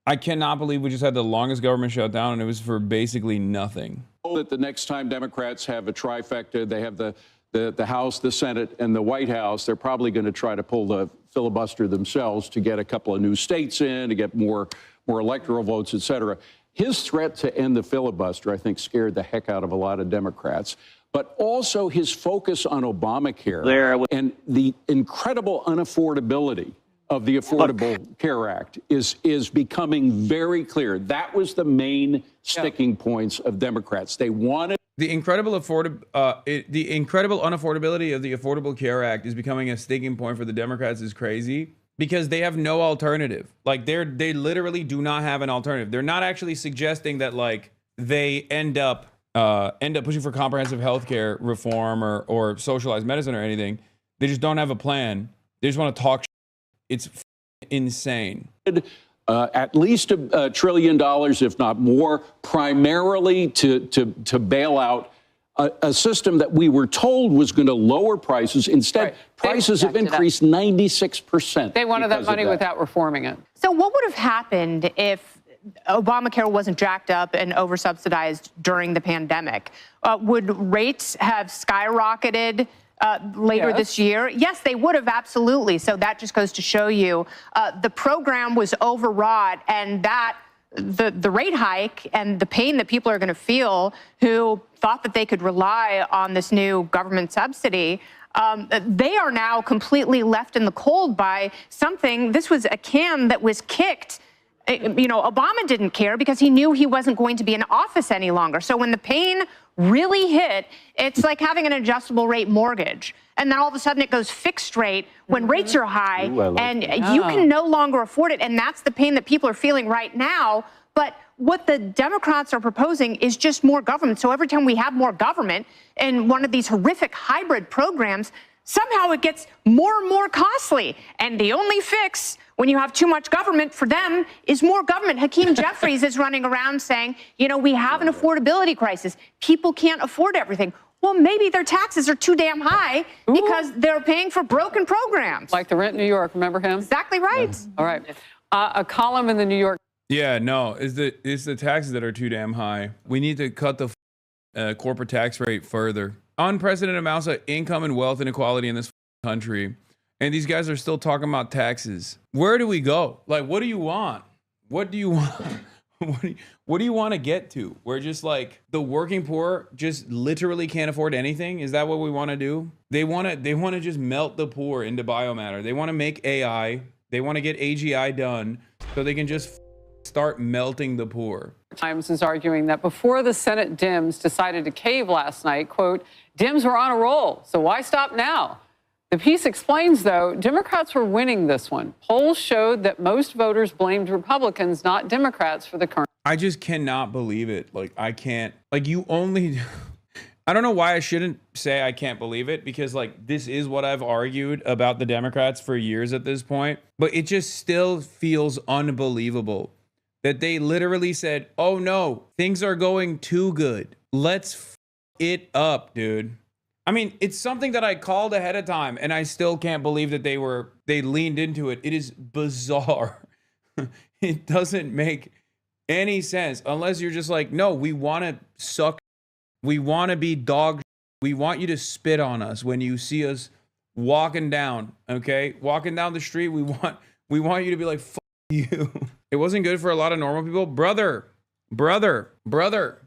I cannot believe we just had the longest government shutdown and it was for basically nothing. That the next time Democrats have a trifecta, they have the House, the Senate, and the White House, they're probably going to try to pull the filibuster themselves to get a couple of new states in, to get more electoral votes, et cetera. His threat to end the filibuster, I think, scared the heck out of a lot of Democrats. But also his focus on Obamacare and the incredible unaffordability of the Affordable Care Act is becoming very clear. That was the main sticking points of Democrats. They wanted the incredible unaffordability of the Affordable Care Act is becoming a sticking point for the Democrats is crazy because they have no alternative. Like they literally do not have an alternative. They're not actually suggesting that like they end up pushing for comprehensive healthcare reform or socialized medicine or anything. They just don't have a plan. They just want to talk. It's insane. At least $1 trillion, if not more, primarily to bail out a system that we were told was going to lower prices. Instead, prices have increased 96%. They wanted that money without reforming it. So what would have happened if Obamacare wasn't jacked up and oversubsidized during the pandemic? Would rates have skyrocketed later this year? Yes, they would have, absolutely. So that just goes to show you the program was overwrought, and that the rate hike and the pain that people are going to feel who thought that they could rely on this new government subsidy, they are now completely left in the cold by something. This was a can that was kicked. You know, Obama didn't care because he knew he wasn't going to be in office any longer. So when the pain really hit, it's like having an adjustable rate mortgage. And then all of a sudden it goes fixed rate when rates are high and you can no longer afford it. And that's the pain that people are feeling right now. But what the Democrats are proposing is just more government. So every time we have more government in one of these horrific hybrid programs, somehow it gets more and more costly. And the only fix when you have too much government for them is more government. Hakeem Jeffries is running around saying, you know, we have an affordability crisis. People can't afford everything. Well, maybe their taxes are too damn high because they're paying for broken programs. Like the rent in New York, remember him? Exactly right. All right. A column in the New York. Yeah, no, it's the taxes that are too damn high. We need to cut the corporate tax rate further. Unprecedented amounts of income and wealth inequality in this country. And these guys are still talking about taxes. Where do we go? Like, what do you want? What do you want? What do you want to get to? Where just like the working poor just literally can't afford anything? Is that what we want to do? They want to just melt the poor into biomatter. They want to make AI. They want to get AGI done so they can just start melting the poor. Times is arguing that before the Senate Dems decided to cave last night, quote, Dems were on a roll, so why stop now? The piece explains, though, Democrats were winning this one. Polls showed that most voters blamed Republicans, not Democrats, for the current. I just cannot believe it. Like, I can't. Like, you only. I don't know why I shouldn't say I can't believe it, because, like, this is what I've argued about the Democrats for years at this point. But it just still feels unbelievable that they literally said, oh, no, things are going too good. Let's f it up, dude. I mean, it's something that I called ahead of time, and I still can't believe that they leaned into it. It is bizarre. It doesn't make any sense unless you're just like, no, we want to suck. We want to be dog. We want you to spit on us when you see us walking down, okay? Walking down the street, we want you to be like, fuck you. It wasn't good for a lot of normal people. Brother,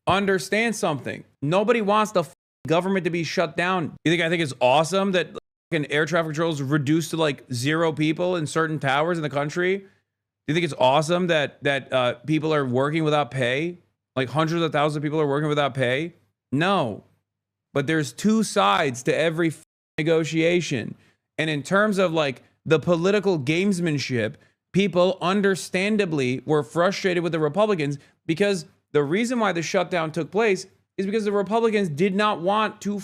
understand something. Nobody wants the government to be shut down. I think it's awesome that air traffic control is reduced to like 0 people in certain towers in the country? Do you think it's awesome that people are working without pay? Like hundreds of thousands of people are working without pay? No. But there's 2 sides to every negotiation. And in terms of like the political gamesmanship, people understandably were frustrated with the Republicans, because the reason why the shutdown took place is because the Republicans did not want to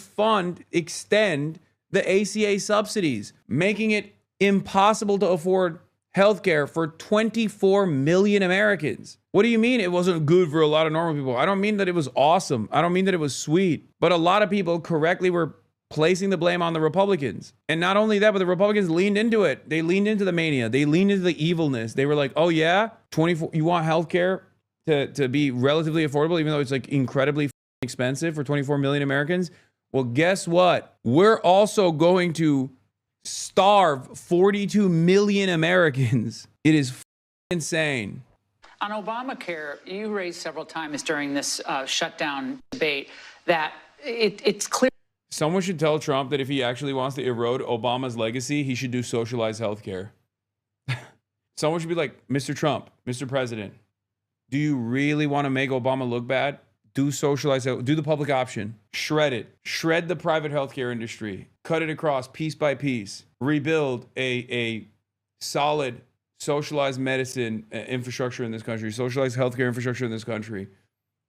extend the ACA subsidies, making it impossible to afford healthcare for 24 million Americans. What do you mean it wasn't good for a lot of normal people? I don't mean that it was awesome. I don't mean that it was sweet. But a lot of people correctly were placing the blame on the Republicans. And not only that, but the Republicans leaned into it. They leaned into the mania. They leaned into the evilness. They were like, oh yeah, you want healthcare to be relatively affordable, even though it's like incredibly expensive for 24 million Americans? Well, guess what? We're also going to starve 42 million Americans. It is insane. On Obamacare, you raised several times during this shutdown debate that it's clear. Someone should tell Trump that if he actually wants to erode Obama's legacy, he should do socialized healthcare. Someone should be like, Mr. Trump, Mr. President, do you really want to make Obama look bad? Do socialized health, do the public option, shred it, shred the private healthcare industry, cut it across piece by piece, rebuild a solid socialized medicine infrastructure in this country, socialized healthcare infrastructure in this country.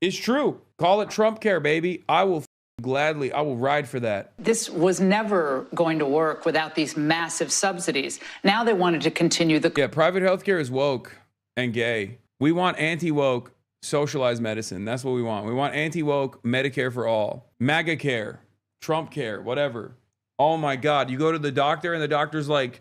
It's true. Call it Trump care, baby. I will ride for that. This was never going to work without these massive subsidies. Now they wanted to continue the... Yeah, private healthcare is woke and gay. We want anti-woke socialized medicine. That's what we want. We want anti-woke Medicare for all, MAGA care, Trump care, whatever. Oh my God. You go to the doctor and the doctor's like,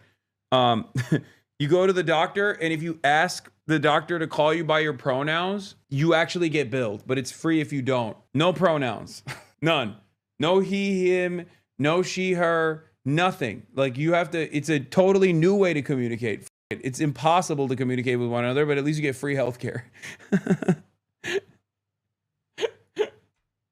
you go to the doctor and if you ask the doctor to call you by your pronouns, you actually get billed, but it's free if you don't. No pronouns, none. No he, him, no she, her, nothing. Like you have to, it's a totally new way to communicate. It's impossible to communicate with one another, but at least you get free healthcare.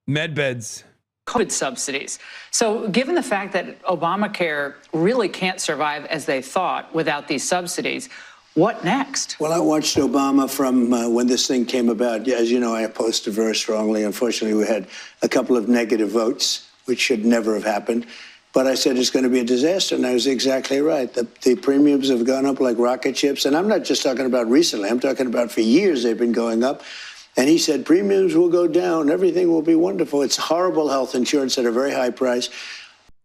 Med beds. COVID subsidies. So given the fact that Obamacare really can't survive as they thought without these subsidies, what next? Well, I watched Obama from when this thing came about. As you know, I opposed it very strongly. Unfortunately, we had a couple of negative votes, which should never have happened. But I said it's going to be a disaster, and I was exactly right. The premiums have gone up like rocket ships, and I'm not just talking about recently. I'm talking about for years they've been going up. And he said premiums will go down. Everything will be wonderful. It's horrible health insurance at a very high price.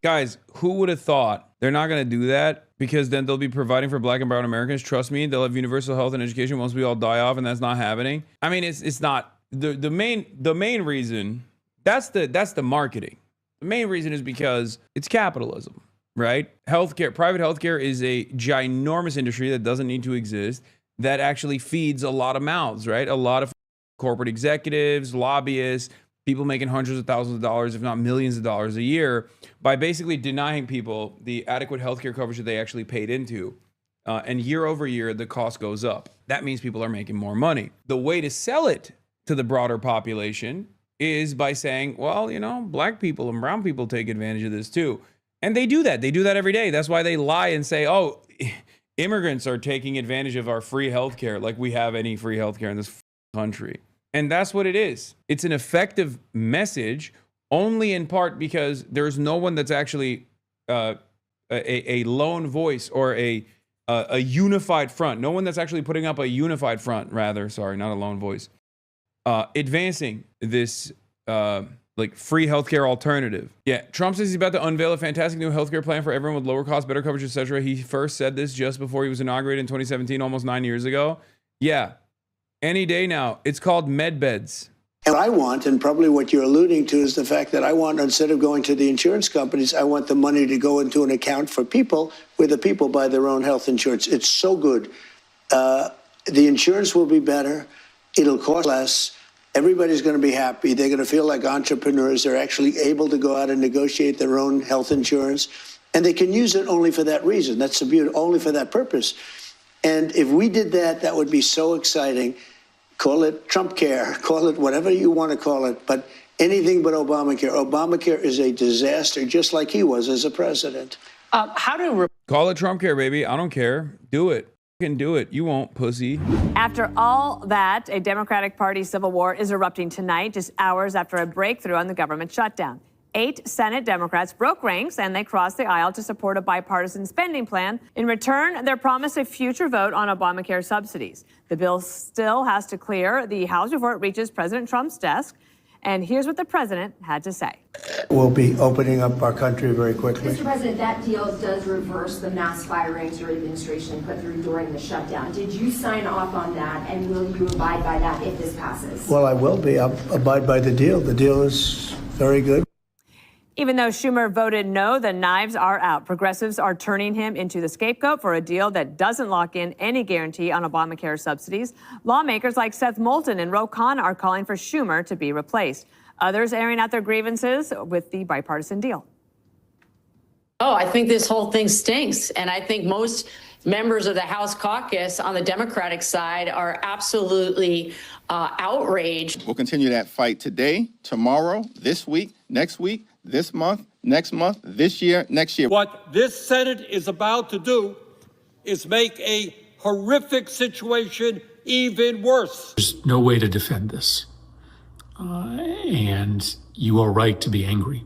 Guys, who would have thought? They're not going to do that because then they'll be providing for black and brown Americans. Trust me, they'll have universal health and education once we all die off, and that's not happening. I mean, it's not the main reason. That's the marketing. The main reason is because it's capitalism, right? Healthcare, private healthcare is a ginormous industry that doesn't need to exist, that actually feeds a lot of mouths, right? A lot of corporate executives, lobbyists, people making hundreds of thousands of dollars, if not millions of dollars a year, by basically denying people the adequate healthcare coverage that they actually paid into. And year over year, the cost goes up. That means people are making more money. The way to sell it to the broader population is by saying, well, you know, black people and brown people take advantage of this too. And they do that. They do that every day. That's why they lie and say, oh, immigrants are taking advantage of our free healthcare, like we have any free healthcare in this country. And that's what it is. It's an effective message only in part because there's no one that's actually a lone voice or a unified front. No one that's actually putting up a unified front, rather. Sorry, not a lone voice. Advancing this like free healthcare alternative. Yeah, Trump says he's about to unveil a fantastic new healthcare plan for everyone with lower cost, better coverage, etc. He first said this just before he was inaugurated in 2017, almost 9 years ago. Yeah, any day now. It's called med beds. And what I want, and probably what you're alluding to, is the fact that I want, instead of going to the insurance companies, I want the money to go into an account for people where the people buy their own health insurance. It's so good. The insurance will be better. It'll cost less. Everybody's going to be happy. They're going to feel like entrepreneurs. They're actually able to go out and negotiate their own health insurance. And they can use it only for that reason. That's the beauty, only for that purpose. And if we did that, that would be so exciting. Call it Trump care, call it whatever you want to call it, but anything but Obamacare. Obamacare is a disaster, just like he was as a president. Call it Trump care, baby. I don't care. Do it. You can do it. You won't, pussy. After all that, a Democratic Party civil war is erupting tonight, just hours after a breakthrough on the government shutdown. 8 Senate Democrats broke ranks and they crossed the aisle to support a bipartisan spending plan. In return, they're promised a future vote on Obamacare subsidies. The bill still has to clear the House before it reaches President Trump's desk. And here's what the president had to say. We'll be opening up our country very quickly. Mr. President, that deal does reverse the mass firings your administration put through during the shutdown. Did you sign off on that, and will you abide by that if this passes? Well, I will be. I'll abide by the deal. The deal is very good. Even though Schumer voted no, the knives are out. Progressives are turning him into the scapegoat for a deal that doesn't lock in any guarantee on Obamacare subsidies. Lawmakers like Seth Moulton and Ro Khanna are calling for Schumer to be replaced. Others airing out their grievances with the bipartisan deal. Oh, I think this whole thing stinks. And I think most members of the House caucus on the Democratic side are absolutely outraged. We'll continue that fight today, tomorrow, this week, next week, this month, next month, this year, next year. What this Senate is about to do is make a horrific situation even worse. There's no way to defend this. And you are right to be angry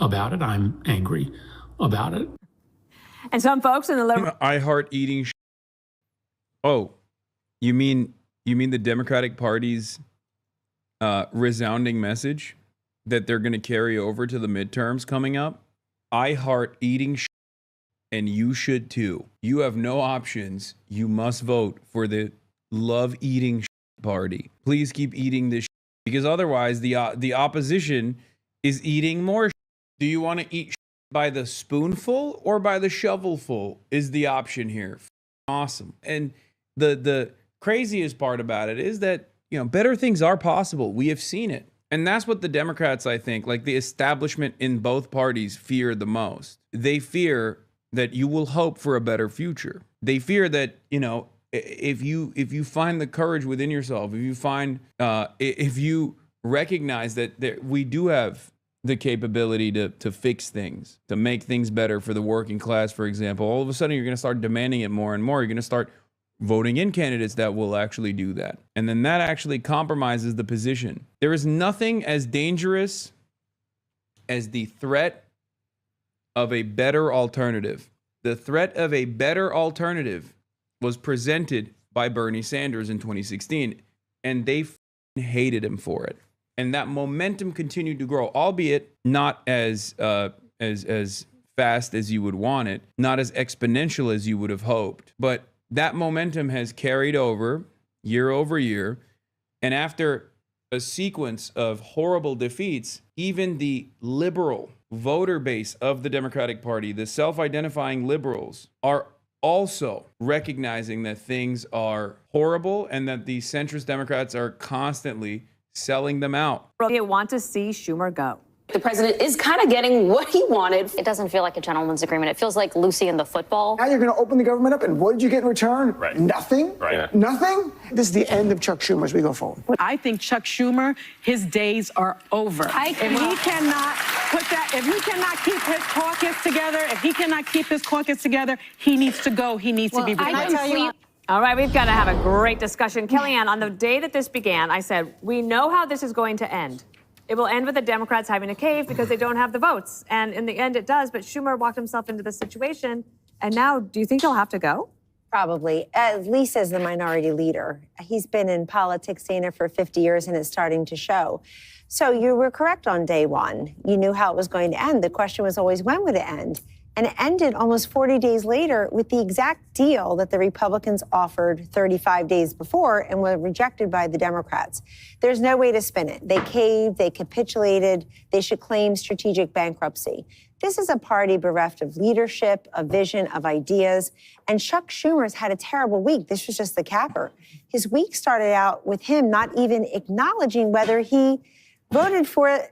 about it. I'm angry about it. And some folks in the liberal... I heart eating Oh, you mean the Democratic Party's resounding message that they're going to carry over to the midterms coming up? I heart eating and you should too. You have no options. You must vote for the love eating party. Please keep eating this because otherwise the opposition is eating more. Do you want to eat by the spoonful or by the shovelful is the option here. Awesome. And the craziest part about it is that, you know, better things are possible. We have seen it. And that's what the Democrats, I think, like the establishment in both parties fear the most. They fear that you will hope for a better future. They fear that, you know, if you find the courage within yourself, if you recognize that we do have the capability to fix things, to make things better for the working class, for example, all of a sudden you're going to start demanding it more and more. You're going to start voting in candidates that will actually do that. And then that actually compromises the position. There is nothing as dangerous as the threat of a better alternative. The threat of a better alternative was presented by Bernie Sanders in 2016, and they hated him for it. And that momentum continued to grow, albeit not as fast as you would want it, not as exponential as you would have hoped. But that momentum has carried over year. And after a sequence of horrible defeats, even the liberal voter base of the Democratic Party, the self-identifying liberals, are also recognizing that things are horrible and that the centrist Democrats are constantly selling them out. You want to see Schumer go. The president is kind of getting what he wanted. It doesn't feel like a gentleman's agreement. It feels like Lucy in the football. Now you're going to open the government up, and what did you get in return? Right. Nothing? Right. Yeah. Nothing? This is the end of Chuck Schumer as we go forward. I think Chuck Schumer, his days are over. If he cannot keep his caucus together, he needs to go. He needs to be replaced. All right, we've got to have a great discussion. Kellyanne, on the day that this began, I said, we know how this is going to end. It will end with the Democrats having a cave because they don't have the votes. And in the end, it does. But Schumer walked himself into this situation. And now, do you think he'll have to go? Probably, at least as the minority leader. He's been in politics, Dana, for 50 years, and it's starting to show. So you were correct on day one. You knew how it was going to end. The question was always, when would it end? And it ended almost 40 days later with the exact deal that the Republicans offered 35 days before and were rejected by the Democrats. There's no way to spin it. They caved, they capitulated, they should claim strategic bankruptcy. This is a party bereft of leadership, of vision, of ideas. And Chuck Schumer's had a terrible week. This was just the capper. His week started out with him not even acknowledging whether he voted for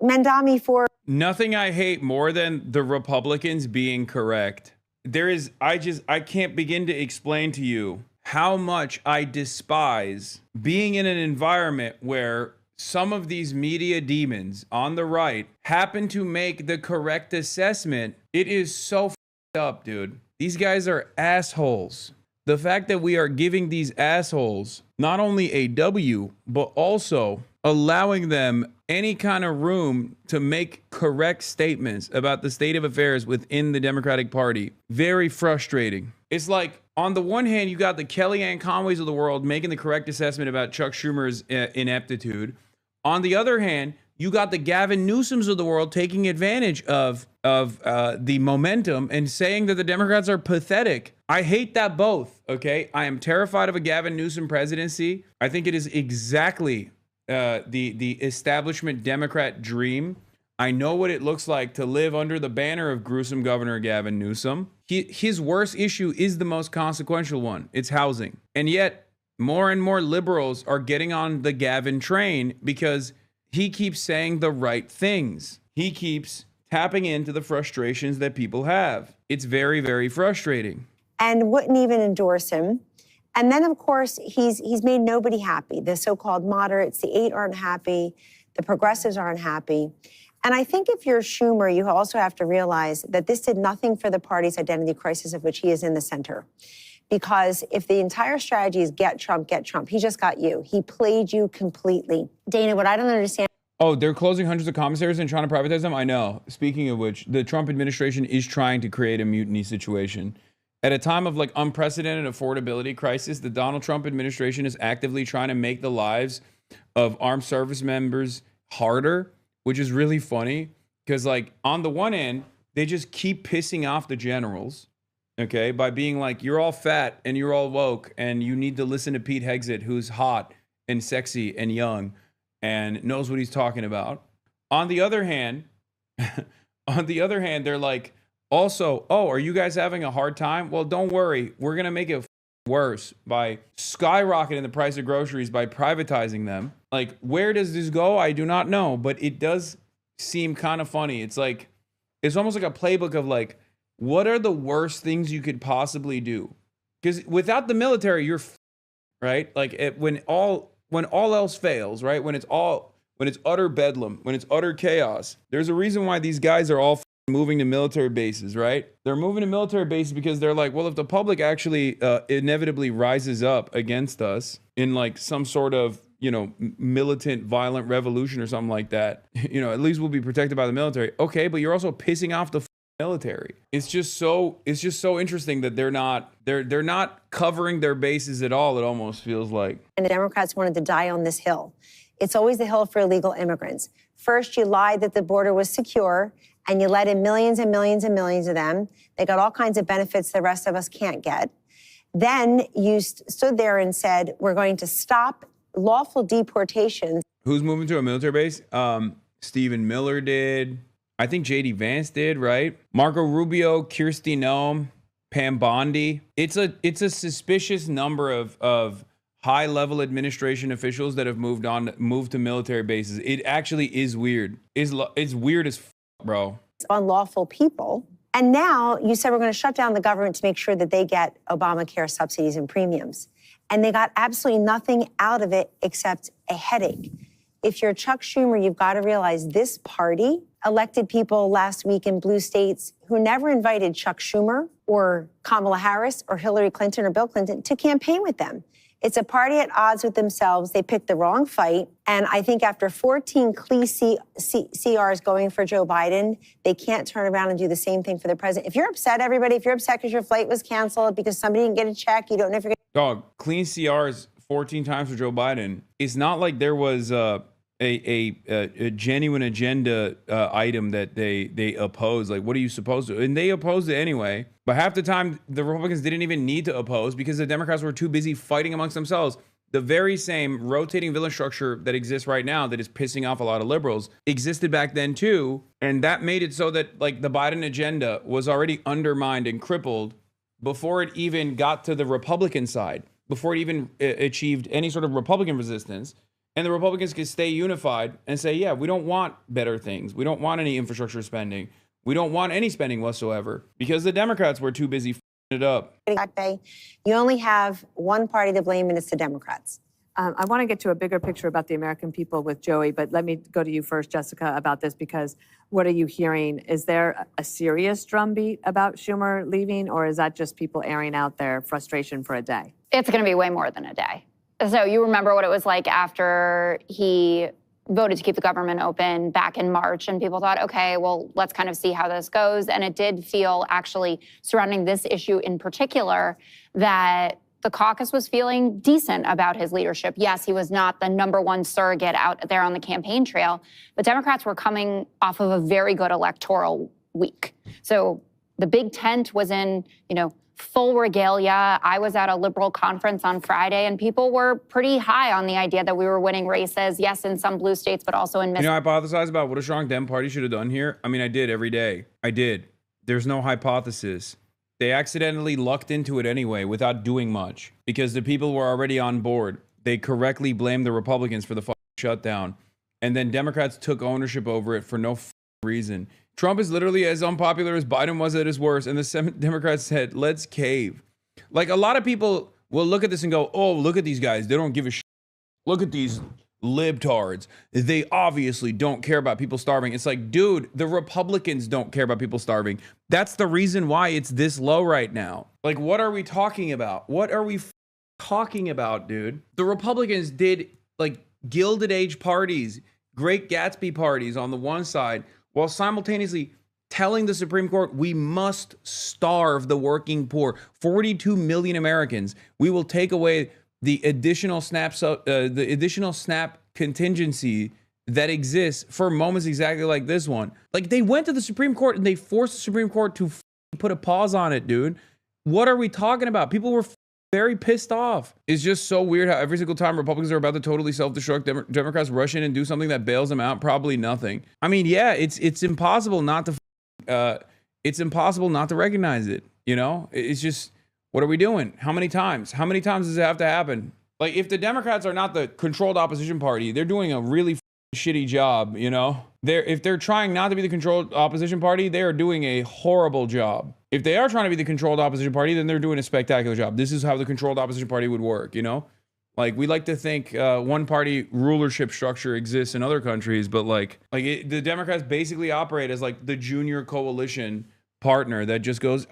Mandami for. Nothing I hate more than the Republicans being correct. I can't begin to explain to you how much I despise being in an environment where some of these media demons on the right happen to make the correct assessment. It is so f***ed up, dude. These guys are assholes. The fact that we are giving these assholes not only a W, but also allowing them any kind of room to make correct statements about the state of affairs within the Democratic Party. Very frustrating. It's like, on the one hand, you got the Kellyanne Conways of the world making the correct assessment about Chuck Schumer's ineptitude. On the other hand, you got the Gavin Newsoms of the world taking advantage of the momentum and saying that the Democrats are pathetic. I hate that both, okay? I am terrified of a Gavin Newsom presidency. I think it is exactly the establishment Democrat dream I know what it looks like to live under the banner of gruesome Governor Gavin Newsom. His worst issue is the most consequential one. It's housing. And yet, more and more liberals are getting on the Gavin train because he keeps saying the right things. He keeps tapping into the frustrations that people have. It's very, very frustrating. And wouldn't even endorse him. And then, of course, he's made nobody happy. The so-called moderates, the 8 aren't happy. The progressives aren't happy. And I think if you're Schumer, you also have to realize that this did nothing for the party's identity crisis of which he is in the center. Because if the entire strategy is get Trump, he just got you. He played you completely. Dana, what I don't understand. Oh, they're closing hundreds of commissaries and trying to privatize them? I know. Speaking of which, the Trump administration is trying to create a mutiny situation. At a time of like unprecedented affordability crisis, the Donald Trump administration is actively trying to make the lives of armed service members harder, which is really funny because like on the one end, they just keep pissing off the generals, okay, by being like, you're all fat and you're all woke and you need to listen to Pete Hegseth, who's hot and sexy and young and knows what he's talking about. On the other hand, they're like, also, oh, are you guys having a hard time? Well, don't worry. We're going to make it worse by skyrocketing the price of groceries by privatizing them. Like, where does this go? I do not know, but it does seem kind of funny. It's like, it's almost like a playbook of like, what are the worst things you could possibly do? Because without the military, you're right. Like when all else fails, right? When it's utter bedlam, when it's utter chaos, there's a reason why these guys are all moving to military bases, right? They're moving to military bases because they're like, well, if the public actually inevitably rises up against us in like some sort of, you know, militant, violent revolution or something like that, you know, at least we'll be protected by the military. Okay, but you're also pissing off the military. It's just so interesting that they're not covering their bases at all. It almost feels like. And the Democrats wanted to die on this hill. It's always the hill for illegal immigrants. First, you lied that the border was secure, and you let in millions and millions and millions of them. They got all kinds of benefits the rest of us can't get. Then you stood there and said, we're going to stop lawful deportations. Who's moving to a military base? Stephen Miller did. I think J.D. Vance did, right? Marco Rubio, Kirsti Noem, Pam Bondi. It's a suspicious number of high-level administration officials that have moved to military bases. It actually is weird. It's weird as bro. Unlawful people. And now you said we're going to shut down the government to make sure that they get Obamacare subsidies and premiums. And they got absolutely nothing out of it except a headache. If you're Chuck Schumer, you've got to realize this party elected people last week in blue states who never invited Chuck Schumer or Kamala Harris or Hillary Clinton or Bill Clinton to campaign with them. It's a party at odds with themselves. They picked the wrong fight. And I think after 14 CRs going for Joe Biden, they can't turn around and do the same thing for the president. If you're upset, everybody, if you're upset because your flight was canceled, because somebody didn't get a check, you don't know if you're going to... Dog, clean CRs 14 times for Joe Biden. It's not like there was a genuine agenda item that they opposed. Like, what are you supposed to? And they opposed it anyway. But half the time, the Republicans didn't even need to oppose because the Democrats were too busy fighting amongst themselves. The very same rotating villain structure that exists right now that is pissing off a lot of liberals existed back then too. And that made it so that like the Biden agenda was already undermined and crippled before it even got to the Republican side, before it even achieved any sort of Republican resistance. And the Republicans could stay unified and say, yeah, we don't want better things. We don't want any infrastructure spending. We don't want any spending whatsoever because the Democrats were too busy f***ing it up. You only have one party to blame, and it's the Democrats. I want to get to a bigger picture about the American people with Joey, but let me go to you first, Jessica, about this, because what are you hearing? Is there a serious drumbeat about Schumer leaving, or is that just people airing out their frustration for a day? It's going to be way more than a day. So you remember what it was like after he voted to keep the government open back in March, and people thought, okay, well, let's kind of see how this goes. And it did feel actually surrounding this issue in particular that the caucus was feeling decent about his leadership. Yes, he was not the #1 surrogate out there on the campaign trail, but Democrats were coming off of a very good electoral week. So the big tent was in, full regalia. I was at a liberal conference on Friday, and people were pretty high on the idea that we were winning races. Yes, in some blue states, but also in Mississippi. You know, I hypothesize about what a strong Dem party should have done here. I mean, I did every day. I did. There's no hypothesis. They accidentally lucked into it anyway without doing much because the people were already on board. They correctly blamed the Republicans for the shutdown. And then Democrats took ownership over it for no reason. Trump is literally as unpopular as Biden was at his worst. And the Democrats said, let's cave. Like, a lot of people will look at this and go, oh, look at these guys. They don't give a shit. Look at these libtards. They obviously don't care about people starving. It's like, dude, the Republicans don't care about people starving. That's the reason why it's this low right now. Like, what are we talking about? What are we talking about, dude? The Republicans did, like, Gilded Age parties, Great Gatsby parties on the one side, while simultaneously telling the Supreme Court, we must starve the working poor. 42 million Americans. We will take away the additional SNAP contingency that exists for moments exactly like this one. Like, they went to the Supreme Court and they forced the Supreme Court to put a pause on it, dude. What are we talking about? People were very pissed off. It's just so weird how every single time Republicans are about to totally self-destruct, Democrats rush in and do something that bails them out. Probably nothing. I mean, yeah, it's impossible not to recognize it. You know, it's just, what are we doing? How many times? How many times does it have to happen? Like, if the Democrats are not the controlled opposition party, they're doing a really shitty job. You know, if they're trying not to be the controlled opposition party, they are doing a horrible job. If they are trying to be the controlled opposition party, then they're doing a spectacular job. This is how the controlled opposition party would work, you know? Like, we like to think one party rulership structure exists in other countries, but the Democrats basically operate as like the junior coalition partner that just goes,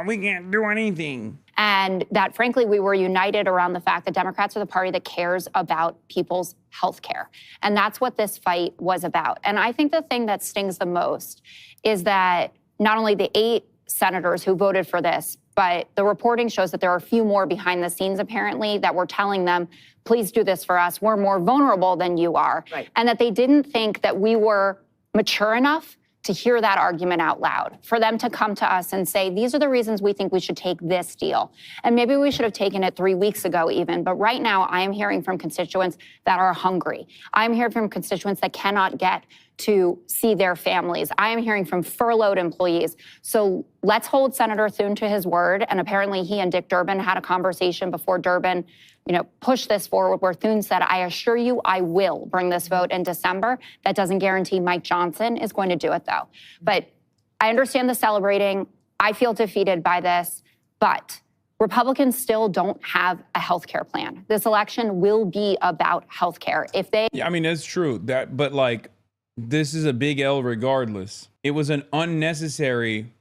we can't do anything. And that, frankly, we were united around the fact that Democrats are the party that cares about people's health care. And that's what this fight was about. And I think the thing that stings the most is that not only the 8 senators who voted for this, but the reporting shows that there are a few more behind the scenes, apparently, that were telling them, please do this for us. We're more vulnerable than you are. Right. And that they didn't think that we were mature enough to hear that argument out loud, for them to come to us and say, these are the reasons we think we should take this deal. And maybe we should have taken it 3 weeks ago even, but right now I am hearing from constituents that are hungry. I'm hearing from constituents that cannot get to see their families. I am hearing from furloughed employees. So let's hold Senator Thune to his word. And apparently he and Dick Durbin had a conversation before Durbin, pushed this forward, where Thune said, I assure you I will bring this vote in December. That doesn't guarantee Mike Johnson is going to do it, though. But I understand the celebrating. I feel defeated by this, but Republicans still don't have a health care plan. This election will be about health care. Yeah, I mean, that's true. But this is a big L regardless. It was an unnecessary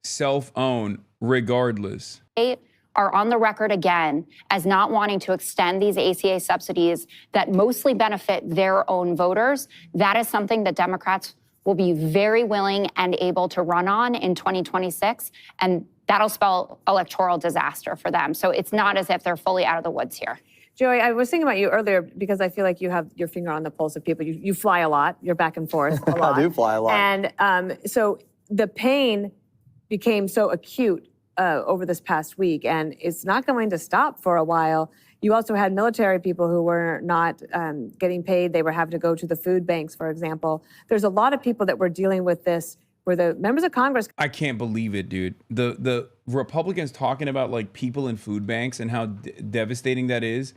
self-own regardless. They are on the record again as not wanting to extend these ACA subsidies that mostly benefit their own voters. That is something that Democrats will be very willing and able to run on in 2026. And that'll spell electoral disaster for them. So it's not as if they're fully out of the woods here. Joey, I was thinking about you earlier because I feel like you have your finger on the pulse of people. You fly a lot. You're back and forth a lot. I do fly a lot. And so the pain became so acute over this past week, and it's not going to stop for a while. You also had military people who were not getting paid. They were having to go to the food banks, for example. There's a lot of people that were dealing with this where the members of Congress. I can't believe it, dude. The Republicans talking about like people in food banks and how devastating that is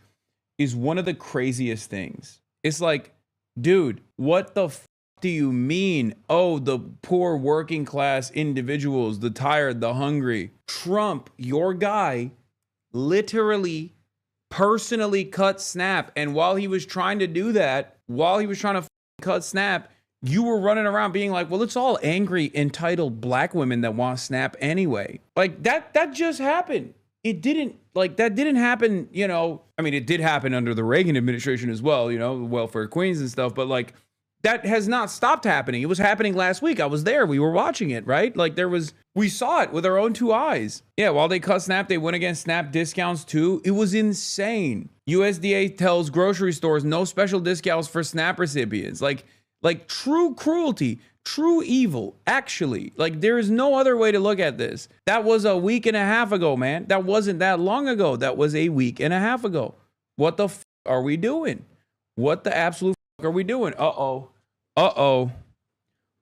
one of the craziest things. It's like, dude, what the do you mean? Oh, the poor working class individuals, the tired, the hungry. Trump, your guy, literally personally cut SNAP. And while he was trying to do that, while he was trying to cut SNAP, you were running around being like, well, it's all angry, entitled black women that want SNAP anyway. Like that just happened. It didn't, that didn't happen, I mean, it did happen under the Reagan administration as well, welfare queens and stuff, but that has not stopped happening. It was happening last week. I was there. We were watching it, right? We saw it with our own 2 eyes. Yeah, while they cut SNAP, they went against SNAP discounts too. It was insane. USDA tells grocery stores no special discounts for SNAP recipients. Like true cruelty, true evil, actually. Like there is no other way to look at this. That was a week and a half ago, man. That wasn't that long ago. That was a week and a half ago. What the f are we doing? What the absolute f are we doing? Uh-oh. Uh-oh.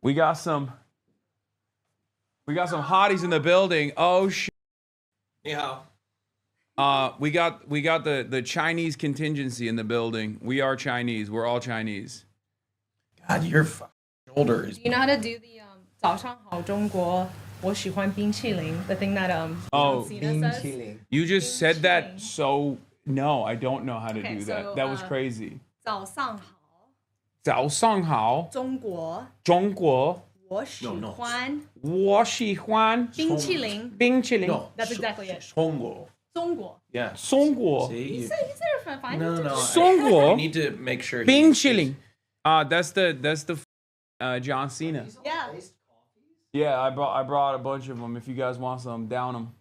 We got some hotties in the building. Oh shit. Yeah. We got the Chinese contingency in the building. We are Chinese. We're all Chinese. God, your shoulder is. Do you know how to do the 早上好中国我喜欢冰淇淋 the thing that Oh, John Cena says? You just said that so no, I don't know how to Okay, do that. so, That was crazy. 早上好早上好中国中国我喜欢我喜欢冰淇淋冰淇淋 No, That's exactly it. 中国. 中国 Yeah. 中国 See, You you, said it fine. no. Songo. You need to make sure. Bing chilling. That's the John Cena. Yeah. Yeah, I brought a bunch of them. If you guys want some, down them.